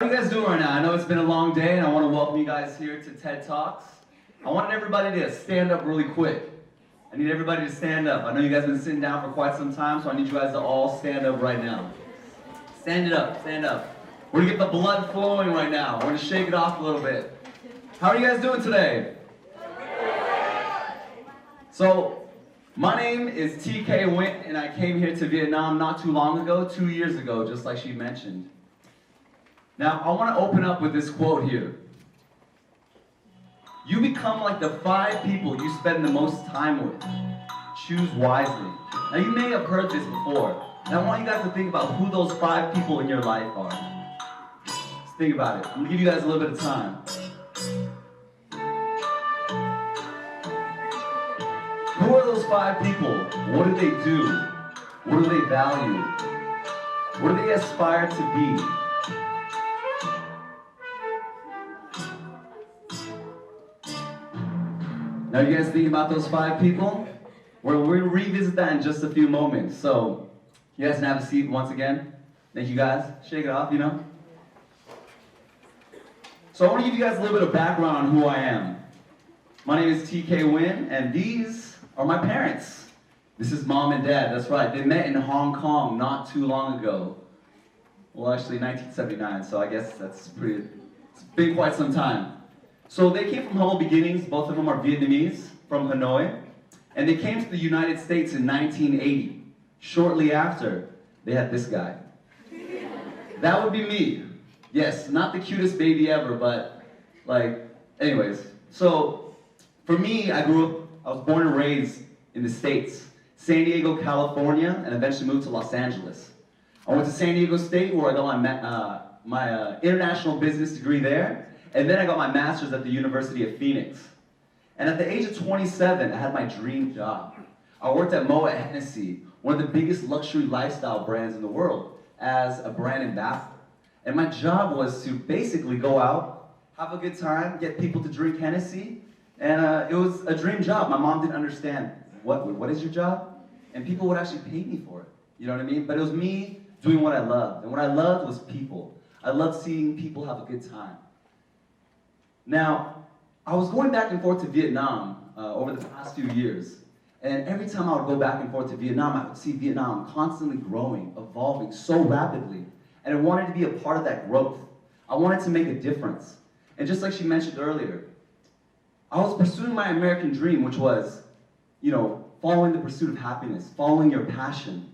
How are you guys doing right now? I know it's been a long day and I want to welcome you guys here to TED Talks. I want everybody to stand up really quick. I need everybody to stand up. I know you guys have been sitting down for quite some time, so I need you guys to all stand up right now. Stand it up, stand up. We're going to get the blood flowing right now. We're going to shake it off a little bit. How are you guys doing today? So, my name is TK Wint, and I came here to Vietnam not too long ago, 2 years ago, just like she mentioned. Now, I want to open up with this quote here. You become like the 5 people you spend the most time with. Choose wisely. Now, you may have heard this before, and I want you guys to think about who those 5 people in your life are. Just think about it. I'm going to give you guys a little bit of time. Who are those 5 people? What do they do? What do they value? What do they aspire to be? Now you guys think about those 5 people? We're going to revisit that in just a few moments. So, you guys can have a seat once again. Thank you guys. Shake it off, you know. So I want to give you guys a little bit of background on who I am. My name is TK Win, and these are my parents. This is mom and dad, that's right. They met in Hong Kong not too long ago. Well, actually 1979, so I guess it's been quite some time. So they came from humble beginnings. Both of them are Vietnamese from Hanoi. And they came to the United States in 1980. Shortly after, they had this guy. That would be me. Yes, not the cutest baby ever, but anyways. So for me, I was born and raised in the States. San Diego, California, and eventually moved to Los Angeles. I went to San Diego State where I got my international business degree there. And then I got my master's at the University of Phoenix. And at the age of 27, I had my dream job. I worked at Moet Hennessy, one of the biggest luxury lifestyle brands in the world, as a brand ambassador. And my job was to basically go out, have a good time, get people to drink Hennessy. And it was a dream job. My mom didn't understand, what is your job? And people would actually pay me for it. You know what I mean? But it was me doing what I loved. And what I loved was people. I loved seeing people have a good time. Now, I was going back and forth to Vietnam over the past few years, and every time I would go back and forth to Vietnam, I would see Vietnam constantly growing, evolving so rapidly, and I wanted to be a part of that growth. I wanted to make a difference. And just like she mentioned earlier, I was pursuing my American dream, which was, following the pursuit of happiness, following your passion,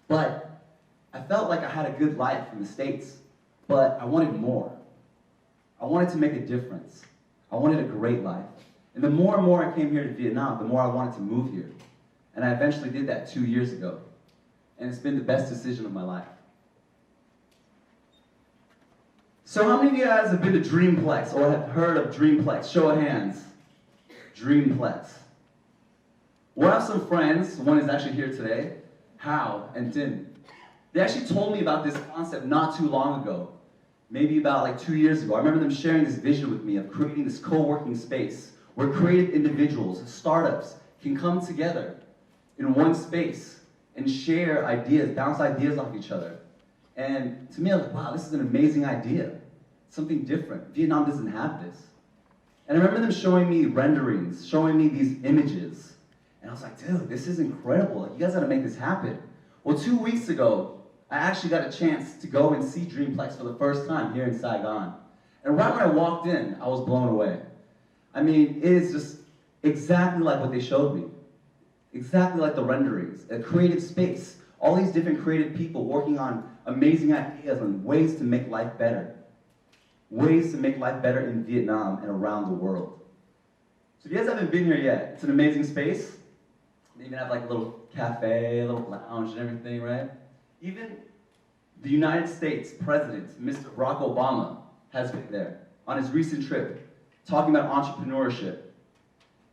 But I felt like I had a good life in the States, but I wanted more. I wanted to make a difference. I wanted a great life. And the more and more I came here to Vietnam, the more I wanted to move here. And I eventually did that 2 years ago. And it's been the best decision of my life. So how many of you guys have been to Dreamplex or have heard of Dreamplex? Show of hands. Dreamplex. Well, I have some friends, one is actually here today, Hao and Tin. They actually told me about this concept not too long ago. Maybe about 2 years ago. I remember them sharing this vision with me of creating this co-working space where creative individuals, startups, can come together in one space and share ideas, bounce ideas off each other. And to me, I was like, wow, this is an amazing idea. Something different. Vietnam doesn't have this. And I remember them showing me renderings, showing me these images. And I was like, dude, this is incredible. You guys gotta make this happen. Well, 2 weeks ago, I actually got a chance to go and see Dreamplex for the first time here in Saigon. And right when I walked in, I was blown away. I mean, it is just exactly like what they showed me. Exactly like the renderings, a creative space. All these different creative people working on amazing ideas and ways to make life better. Ways to make life better in Vietnam and around the world. So if you guys haven't been here yet, it's an amazing space. They even have a little cafe, a little lounge and everything, right? Even the United States President, Mr. Barack Obama, has been there on his recent trip, talking about entrepreneurship.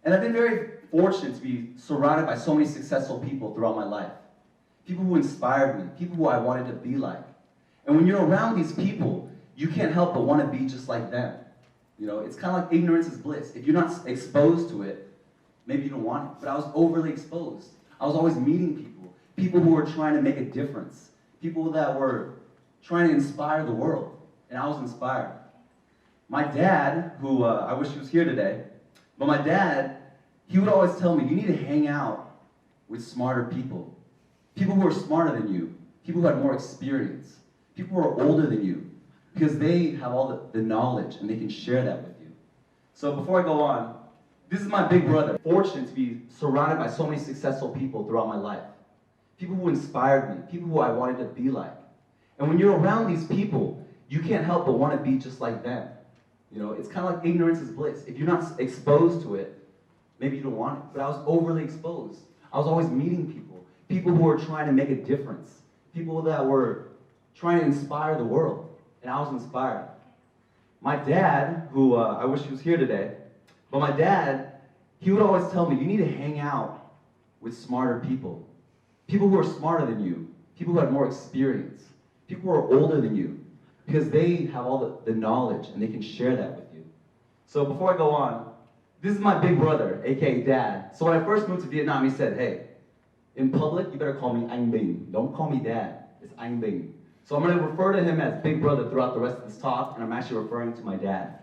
And I've been very fortunate to be surrounded by so many successful people throughout my life. People who inspired me, people who I wanted to be like. And when you're around these people, you can't help but want to be just like them. It's kind of like ignorance is bliss. If you're not exposed to it, maybe you don't want it. But I was overly exposed. I was always meeting people who were trying to make a difference, people that were trying to inspire the world. and I was inspired. My dad, who I wish he was here today, but my dad, he would always tell me, you need to hang out with smarter people. People who are smarter than you, people who have more experience, people who are older than you, because they have all the knowledge and they can share that with you. So before I go on, this is my big brother. Fortunate to be surrounded by so many successful people throughout my life. People who inspired me, people who I wanted to be like. And when you're around these people, you can't help but want to be just like them. You know, it's kind of like ignorance is bliss. If you're not exposed to it, maybe you don't want it. But I was overly exposed. I was always meeting people. People who were trying to make a difference. People that were trying to inspire the world. And I was inspired. My dad, who I wish he was here today, but my dad, he would always tell me, you need to hang out with smarter people. People who are smarter than you. People who have more experience. People who are older than you. Because they have all the knowledge and they can share that with you. So before I go on, this is my big brother, aka Dad. So when I first moved to Vietnam, he said, hey, in public, you better call me Anh Binh. Don't call me Dad. It's Anh Binh. So I'm going to refer to him as Big Brother throughout the rest of this talk, and I'm actually referring to my dad.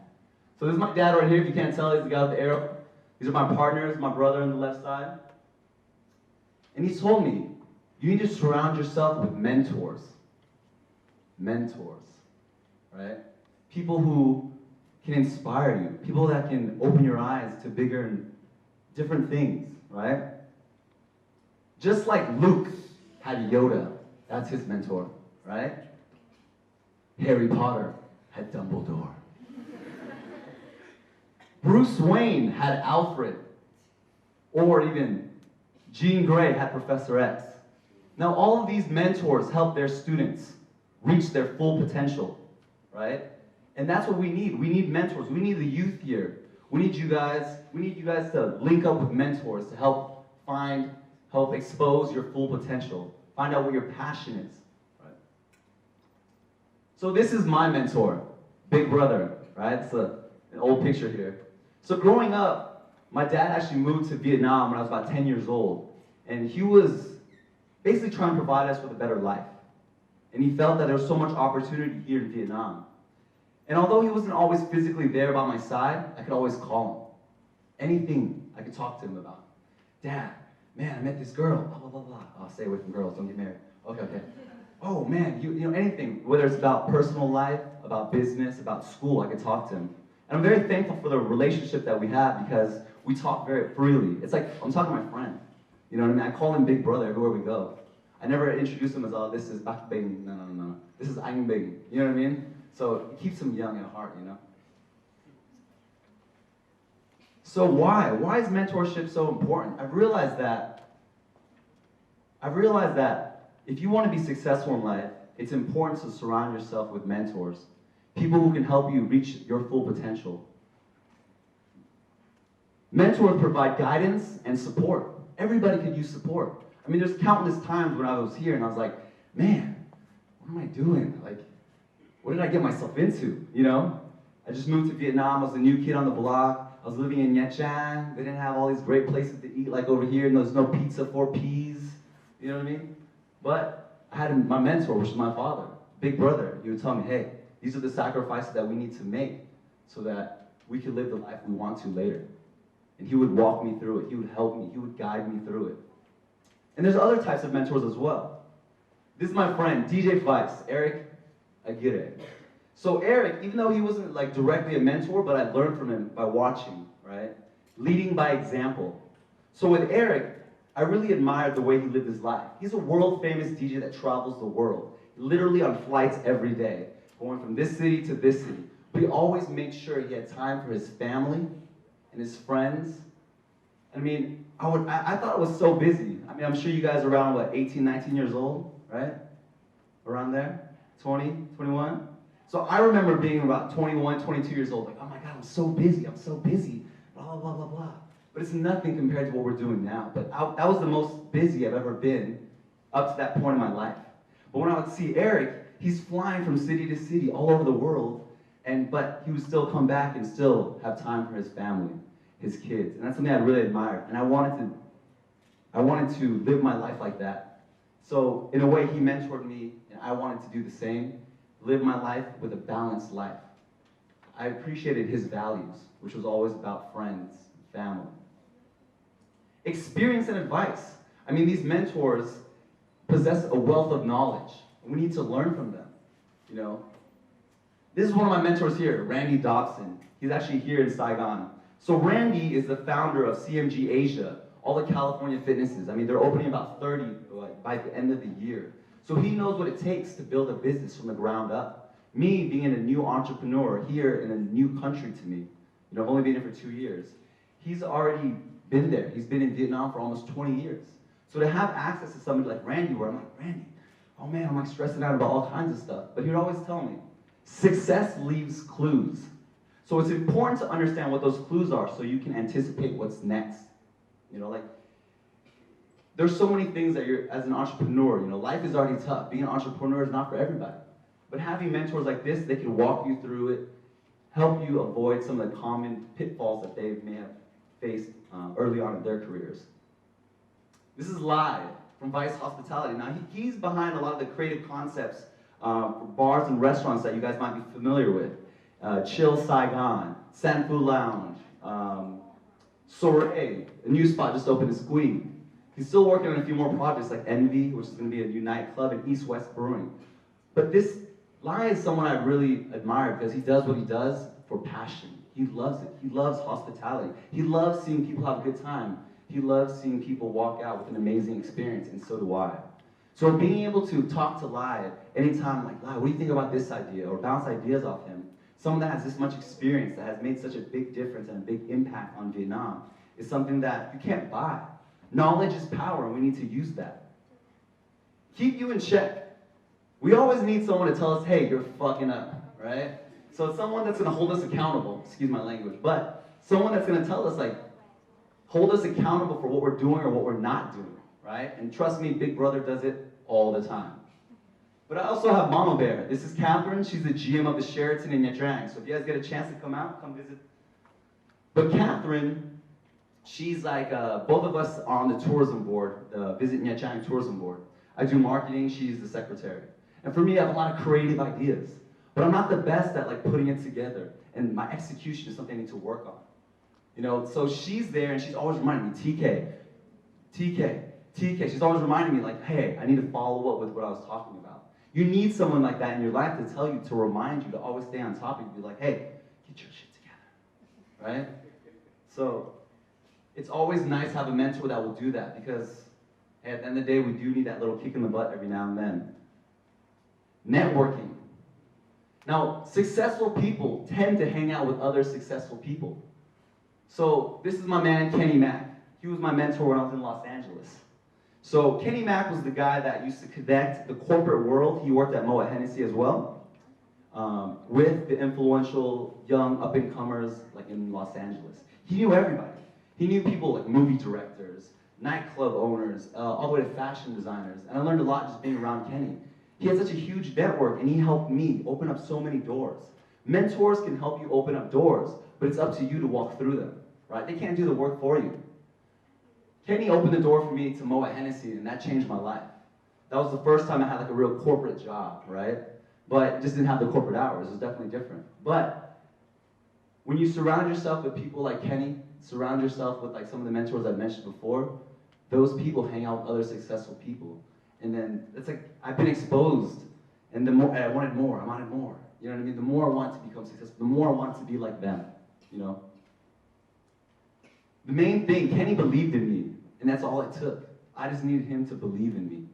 So this is my dad right here. If you can't tell, he's the guy with the arrow. These are my partners, my brother on the left side. And he told me, you need to surround yourself with mentors. Mentors, right? People who can inspire you. People that can open your eyes to bigger and different things, right? Just like Luke had Yoda. That's his mentor, right? Harry Potter had Dumbledore. Bruce Wayne had Alfred. Or even Jean Grey had Professor X. Now all of these mentors help their students reach their full potential, right? And that's what we need. We need mentors. We need the youth here. We need you guys to link up with mentors to help expose your full potential. Find out what your passion is. Right? So this is my mentor, Big Brother, right? It's an old picture here. So growing up, my dad actually moved to Vietnam when I was about 10 years old. And he was basically trying to provide us with a better life. And he felt that there was so much opportunity here in Vietnam. And although he wasn't always physically there by my side, I could always call him. Anything I could talk to him about. Dad, man, I met this girl, blah, blah, blah, blah. I'll stay away from girls, don't get married. Okay, okay. Oh, man, you know, anything, whether it's about personal life, about business, about school, I could talk to him. And I'm very thankful for the relationship that we have because we talk very freely. It's like I'm talking to my friend. You know what I mean? I call him Big Brother everywhere we go. I never introduce him as, oh, this is Bak Bing. No, no, no, no. This is Anh Bing. You know what I mean? So it keeps him young at heart, you know? So why? Why is mentorship so important? I've realized that if you want to be successful in life, it's important to surround yourself with mentors. People who can help you reach your full potential. Mentors provide guidance and support. Everybody could use support. I mean, there's countless times when I was here and I was like, man, what am I doing? Like, what did I get myself into, you know? I just moved to Vietnam, I was a new kid on the block, I was living in Nha Trang, they didn't have all these great places to eat like over here, and there's no pizza for peas, you know what I mean? But I had my mentor, which is my father, Big Brother. He would tell me, hey, these are the sacrifices that we need to make so that we can live the life we want to later. And he would walk me through it, he would help me, he would guide me through it. And there's other types of mentors as well. This is my friend, DJ Vice, Eric Aguirre. So Eric, even though he wasn't like directly a mentor, but I learned from him by watching, right? Leading by example. So with Eric, I really admired the way he lived his life. He's a world famous DJ that travels the world, literally on flights every day, going from this city to this city. But he always made sure he had time for his family and his friends. I mean, I thought it was so busy. I mean, I'm sure you guys are around, what, 18, 19 years old, right? Around there? 20, 21? So I remember being about 21, 22 years old, like, oh my God, I'm so busy, blah, blah, blah, blah, blah. But it's nothing compared to what we're doing now. But that was the most busy I've ever been up to that point in my life. But when I would see Eric, he's flying from city to city all over the world, but he would still come back and still have time for his family, his kids. And that's something I really admired. And I wanted to live my life like that. So in a way, he mentored me, and I wanted to do the same. live my life with a balanced life. I appreciated his values, which was always about friends, family. Experience and advice. I mean, these mentors possess a wealth of knowledge, and we need to learn from them, you know? This is one of my mentors here, Randy Dobson. He's actually here in Saigon. So Randy is the founder of CMG Asia, all the California fitnesses. I mean, they're opening about 30 by the end of the year. So he knows what it takes to build a business from the ground up. Me being a new entrepreneur here in a new country to me, you know, I've only been here for 2 years. He's already been there. He's been in Vietnam for almost 20 years. So to have access to somebody like Randy, where I'm like, Randy, oh man, I'm like stressing out about all kinds of stuff. But he'd always tell me, success leaves clues. So it's important to understand what those clues are so you can anticipate what's next. You know, like, there's so many things that you're, as an entrepreneur, you know, life is already tough. Being an entrepreneur is not for everybody. But having mentors like this, they can walk you through it, help you avoid some of the common pitfalls that they may have faced early on in their careers. This is Live from Vice Hospitality. Now, he's behind a lot of the creative concepts for bars and restaurants that you guys might be familiar with. Chill Saigon, San Fu Lounge, Soiree, a new spot just opened in Squee. He's still working on a few more projects like Envy, which is going to be a new nightclub, and East West Brewing. But this Lai is someone I really admire because he does what he does for passion. He loves it. He loves hospitality. He loves seeing people have a good time. He loves seeing people walk out with an amazing experience, and so do I. So being able to talk to Lai anytime, like, Lai, what do you think about this idea? Or bounce ideas off him. Someone that has this much experience, that has made such a big difference and a big impact on Vietnam, is something that you can't buy. Knowledge is power, and we need to use that. Keep you in check. We always need someone to tell us, hey, you're fucking up, right? So it's someone that's gonna hold us accountable, excuse my language, but someone that's gonna tell us, like, hold us accountable for what we're doing or what we're not doing, right? And trust me, Big Brother does it all the time. But I also have Mama Bear. This is Catherine. She's the GM of the Sheraton in Nha Trang. So if you guys get a chance to come out, come visit. But Catherine, she's like, both of us are on the tourism board, the Visit Nha Trang tourism board. I do marketing, she's the secretary. And for me, I have a lot of creative ideas. But I'm not the best at like putting it together. And my execution is something I need to work on. You know, so she's there and she's always reminding me, TK, TK, TK. She's always reminding me like, hey, I need to follow up with what I was talking about. You need someone like that in your life to tell you, to remind you, to always stay on top of you, be like, hey, get your shit together, right? So it's always nice to have a mentor that will do that because hey, at the end of the day, we do need that little kick in the butt every now and then. Networking. Now, successful people tend to hang out with other successful people. So this is my man, Kenny Mack. He was my mentor when I was in Los Angeles. So Kenny Mack was the guy that used to connect the corporate world. He worked at Moet Hennessy as well, with the influential young up-and-comers like in Los Angeles. He knew everybody. He knew people like movie directors, nightclub owners, all the way to fashion designers. And I learned a lot just being around Kenny. He had such a huge network, and he helped me open up so many doors. Mentors can help you open up doors, but it's up to you to walk through them, right? They can't do the work for you. Kenny opened the door for me to Moet Hennessy, and that changed my life. That was the first time I had like a real corporate job, right? But it just didn't have the corporate hours. It was definitely different. But when you surround yourself with people like Kenny, surround yourself with like some of the mentors I mentioned before, those people hang out with other successful people. And then it's like, I've been exposed, and the more, and I wanted more, I wanted more. You know what I mean? The more I want to become successful, the more I want to be like them, you know? The main thing, Kenny believed in me, and that's all it took. I just needed him to believe in me.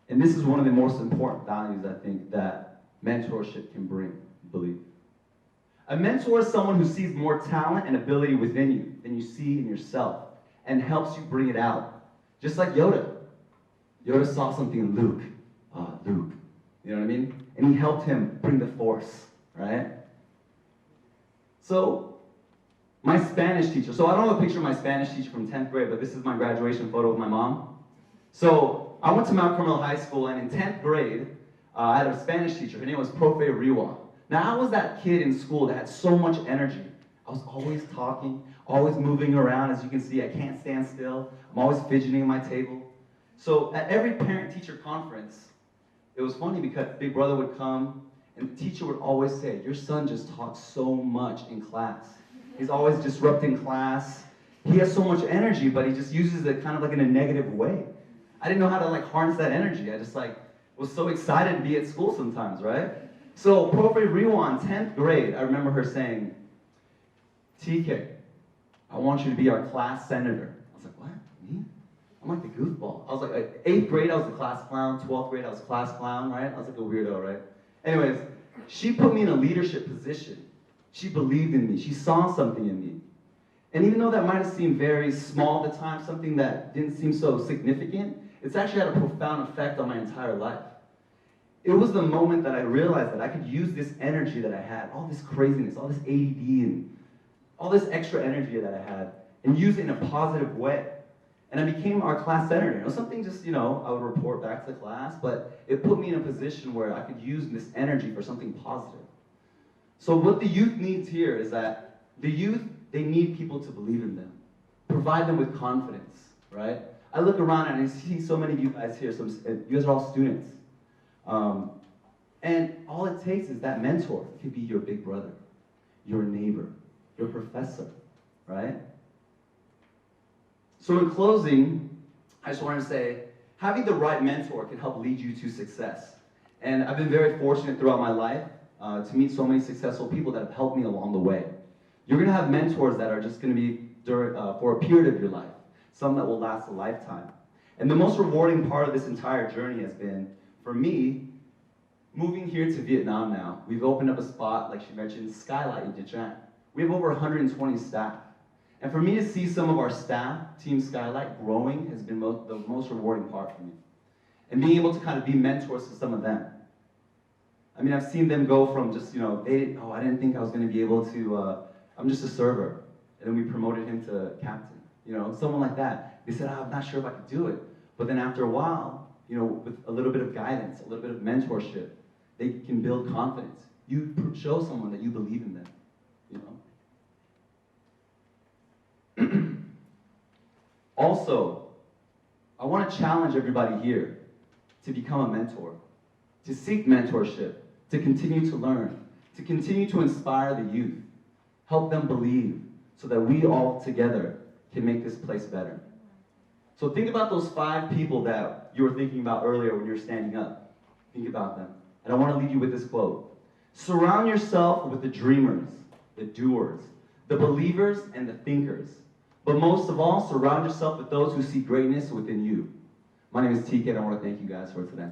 And this is one of the most important values, I think, that mentorship can bring, belief. A mentor is someone who sees more talent and ability within you than you see in yourself, and helps you bring it out. Just like Yoda. Yoda saw something in Luke. Luke. You know what I mean? And he helped him bring the force, right? So, my Spanish teacher. So I don't have a picture of my Spanish teacher from 10th grade, but this is my graduation photo with my mom. So I went to Mount Carmel High School, and in 10th grade, I had a Spanish teacher. Her name was Profe Riwa. Now I was that kid in school that had so much energy. I was always talking, always moving around. As you can see, I can't stand still. I'm always fidgeting at my table. So at every parent-teacher conference, it was funny because Big Brother would come, and the teacher would always say, your son just talks so much in class. He's always disrupting class. He has so much energy, but he just uses it kind of like in a negative way. I didn't know how to like harness that energy. I just like was so excited to be at school sometimes, right? So Prophet Rewan, 10th grade, I remember her saying, TK, I want you to be our class senator. I was like, what? Me? I'm like the goofball. I was like 8th grade, I was the class clown. 12th grade, I was class clown, right? I was like a weirdo, right? Anyways, she put me in a leadership position. She believed in me. She saw something in me. And even though that might have seemed very small at the time, something that didn't seem so significant, it's actually had a profound effect on my entire life. It was the moment that I realized that I could use this energy that I had, all this craziness, all this ADD, and all this extra energy that I had, and use it in a positive way. And I became our class senator. It was something just, I would report back to the class, but it put me in a position where I could use this energy for something positive. So what the youth needs here is that the youth, they need people to believe in them. Provide them with confidence, right? I look around and I see so many of you guys here, you guys are all students. And all it takes is that mentor. It could be your big brother, your neighbor, your professor, right? So in closing, I just want to say, having the right mentor can help lead you to success. And I've been very fortunate throughout my life to meet so many successful people that have helped me along the way. You're going to have mentors that are just going to be for a period of your life, some that will last a lifetime. And the most rewarding part of this entire journey has been, for me, moving here to Vietnam now. We've opened up a spot, like she mentioned, Skylight in Nha Trang. We have over 120 staff. And for me to see some of our staff, Team Skylight, growing has been the most rewarding part for me. And being able to kind of be mentors to some of them. I mean, I've seen them go from just, I didn't think I was going to be able to, I'm just a server. And then we promoted him to captain. Someone like that. They said, I'm not sure if I could do it. But then after a while, with a little bit of guidance, a little bit of mentorship, they can build confidence. You show someone that you believe in them, Also, I want to challenge everybody here to become a mentor, to seek mentorship, to continue to learn, to continue to inspire the youth, help them believe, so that we all together can make this place better. So think about those 5 people that you were thinking about earlier when you were standing up. Think about them. And I want to leave you with this quote. Surround yourself with the dreamers, the doers, the believers, and the thinkers. But most of all, surround yourself with those who see greatness within you. My name is TK, and I want to thank you guys for today.